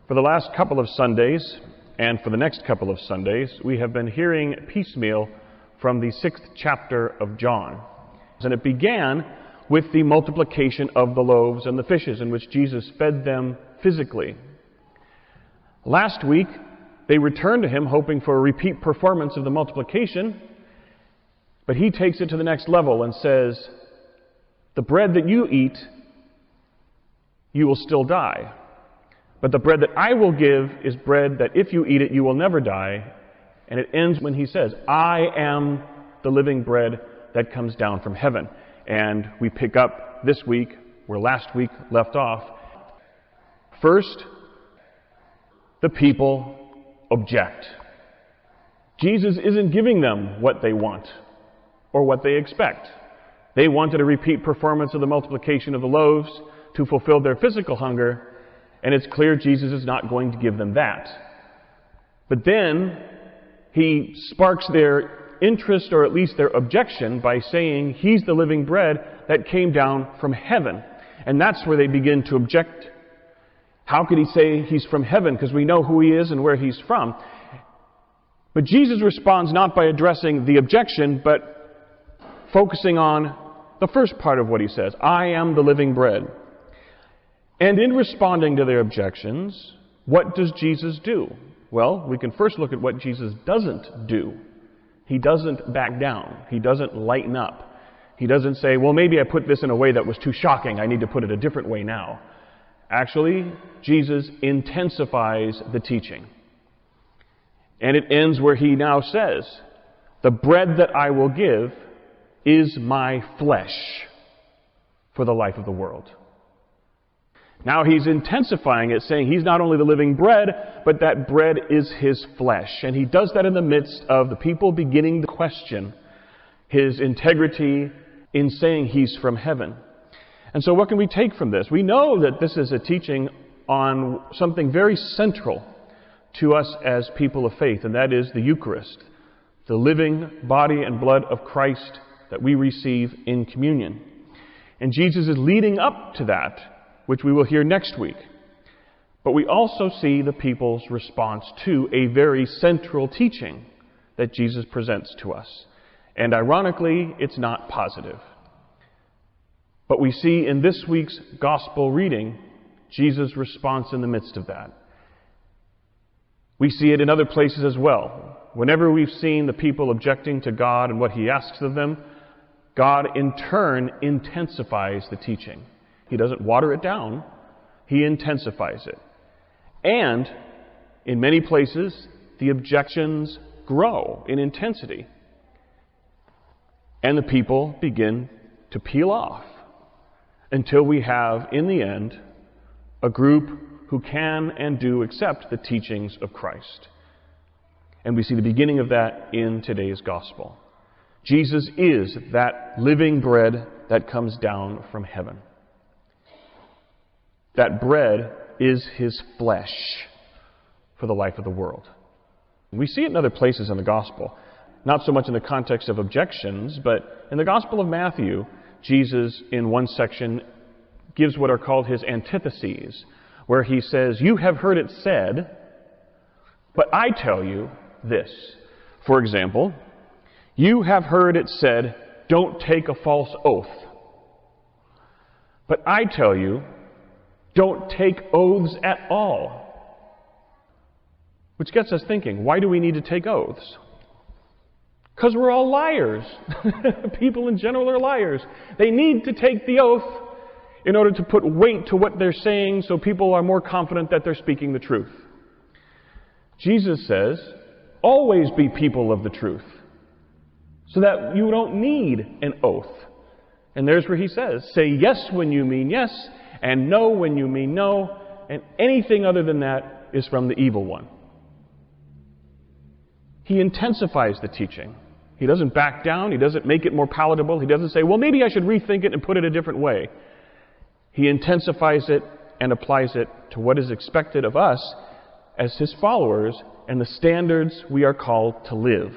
For the last couple of Sundays, and for the next couple of Sundays, we have been hearing piecemeal from the 6th chapter of John. And it began with the multiplication of the loaves and the fishes, in which Jesus fed them physically. Last week, they returned to him hoping for a repeat performance of the multiplication, but he takes it to the next level and says, "The bread that you eat, you will still die. But the bread that I will give is bread that if you eat it, you will never die." And it ends when he says, "I am the living bread that comes down from heaven." And we pick up this week where last week left off. First, the people object. Jesus isn't giving them what they want or what they expect. They wanted a repeat performance of the multiplication of the loaves to fulfill their physical hunger, and it's clear Jesus is not going to give them that. But then he sparks their interest, or at least their objection, by saying he's the living bread that came down from heaven. And that's where they begin to object. How could he say he's from heaven? Because we know who he is and where he's from. But Jesus responds not by addressing the objection, but focusing on the first part of what he says, "I am the living bread." And in responding to their objections, what does Jesus do? Well, we can first look at what Jesus doesn't do. He doesn't back down. He doesn't lighten up. He doesn't say, well, maybe I put this in a way that was too shocking. I need to put it a different way now. Actually, Jesus intensifies the teaching. And it ends where he now says, "The bread that I will give is my flesh for the life of the world." Now he's intensifying it, saying he's not only the living bread, but that bread is his flesh. And he does that in the midst of the people beginning to question his integrity in saying he's from heaven. And so what can we take from this? We know that this is a teaching on something very central to us as people of faith, and that is the Eucharist, the living body and blood of Christ that we receive in communion. And Jesus is leading up to that, which we will hear next week. But we also see the people's response to a very central teaching that Jesus presents to us. And ironically, it's not positive. But we see in this week's gospel reading Jesus' response in the midst of that. We see it in other places as well. Whenever we've seen the people objecting to God and what he asks of them, God in turn intensifies the teaching. He doesn't water it down. He intensifies it. And in many places, the objections grow in intensity. And the people begin to peel off until we have, in the end, a group who can and do accept the teachings of Christ. And we see the beginning of that in today's gospel. Jesus is that living bread that comes down from heaven. That bread is his flesh for the life of the world. We see it in other places in the gospel. Not so much in the context of objections, but in the Gospel of Matthew, Jesus, in one section, gives what are called his antitheses, where he says, "You have heard it said, but I tell you this." For example, "You have heard it said, don't take a false oath. But I tell you, don't take oaths at all." Which gets us thinking, why do we need to take oaths? Because we're all liars. People in general are liars. They need to take the oath in order to put weight to what they're saying so people are more confident that they're speaking the truth. Jesus says, always be people of the truth, so that you don't need an oath. And there's where he says, say yes when you mean yes, and no when you mean no, and anything other than that is from the evil one. He intensifies the teaching. He doesn't back down. He doesn't make it more palatable. He doesn't say, well, maybe I should rethink it and put it a different way. He intensifies it and applies it to what is expected of us as his followers and the standards we are called to live.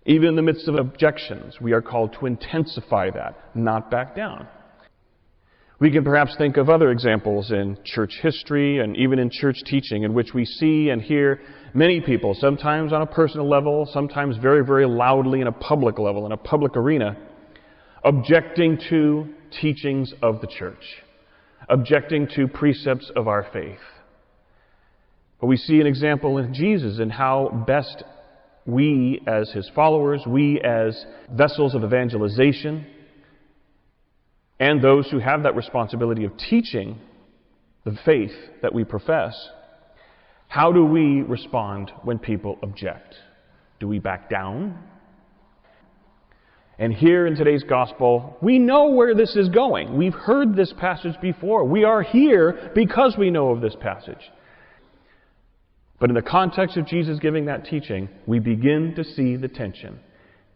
Even in the midst of objections, we are called to intensify that, not back down. We can perhaps think of other examples in church history and even in church teaching in which we see and hear many people, sometimes on a personal level, sometimes very, very loudly in a public level, in a public arena, objecting to teachings of the church, objecting to precepts of our faith. But we see an example in Jesus in how best we as His followers, we as vessels of evangelization, and those who have that responsibility of teaching the faith that we profess, how do we respond when people object? Do we back down? And here in today's gospel, we know where this is going. We've heard this passage before. We are here because we know of this passage. But in the context of Jesus giving that teaching, we begin to see the tension.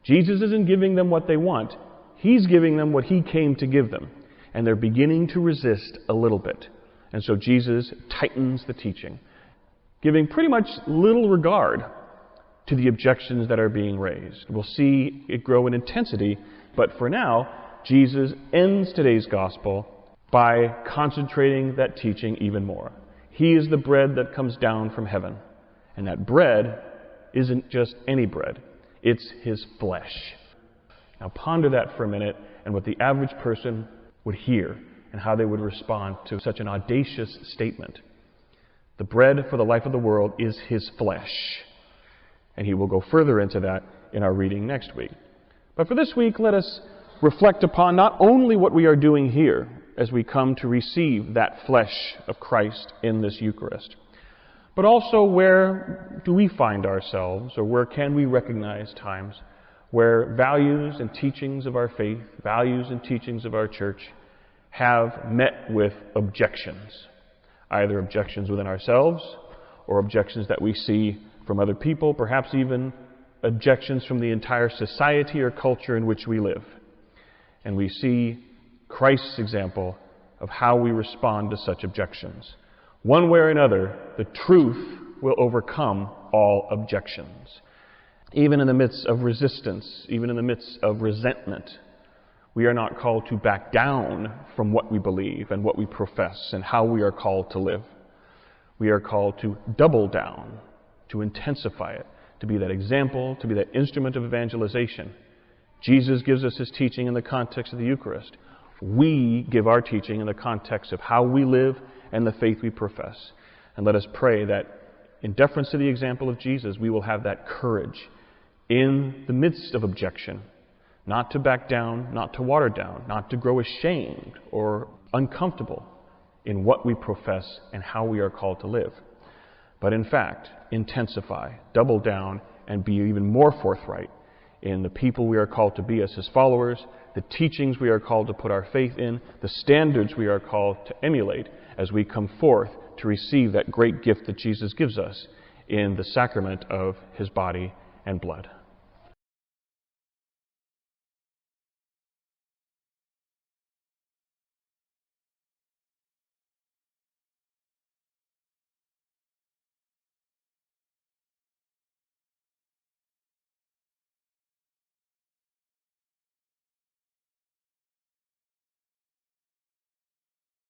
Jesus isn't giving them what they want. He's giving them what He came to give them. And they're beginning to resist a little bit. And so Jesus tightens the teaching, giving pretty much little regard to the objections that are being raised. We'll see it grow in intensity, but for now, Jesus ends today's gospel by concentrating that teaching even more. He is the bread that comes down from heaven. And that bread isn't just any bread. It's His flesh. Now ponder that for a minute and what the average person would hear and how they would respond to such an audacious statement. The bread for the life of the world is His flesh. And he will go further into that in our reading next week. But for this week, let us reflect upon not only what we are doing here as we come to receive that flesh of Christ in this Eucharist, but also where do we find ourselves, or where can we recognize times where values and teachings of our faith, values and teachings of our church have met with objections, either objections within ourselves or objections that we see from other people, perhaps even objections from the entire society or culture in which we live. And we see Christ's example of how we respond to such objections. One way or another, the truth will overcome all objections. Even in the midst of resistance, even in the midst of resentment, we are not called to back down from what we believe and what we profess and how we are called to live. We are called to double down, to intensify it, to be that example, to be that instrument of evangelization. Jesus gives us His teaching in the context of the Eucharist. We give our teaching in the context of how we live and the faith we profess. And let us pray that in deference to the example of Jesus, we will have that courage in the midst of objection, not to back down, not to water down, not to grow ashamed or uncomfortable in what we profess and how we are called to live. But in fact, intensify, double down, and be even more forthright in the people we are called to be as His followers, the teachings we are called to put our faith in, the standards we are called to emulate as we come forth to receive that great gift that Jesus gives us in the sacrament of His body and blood.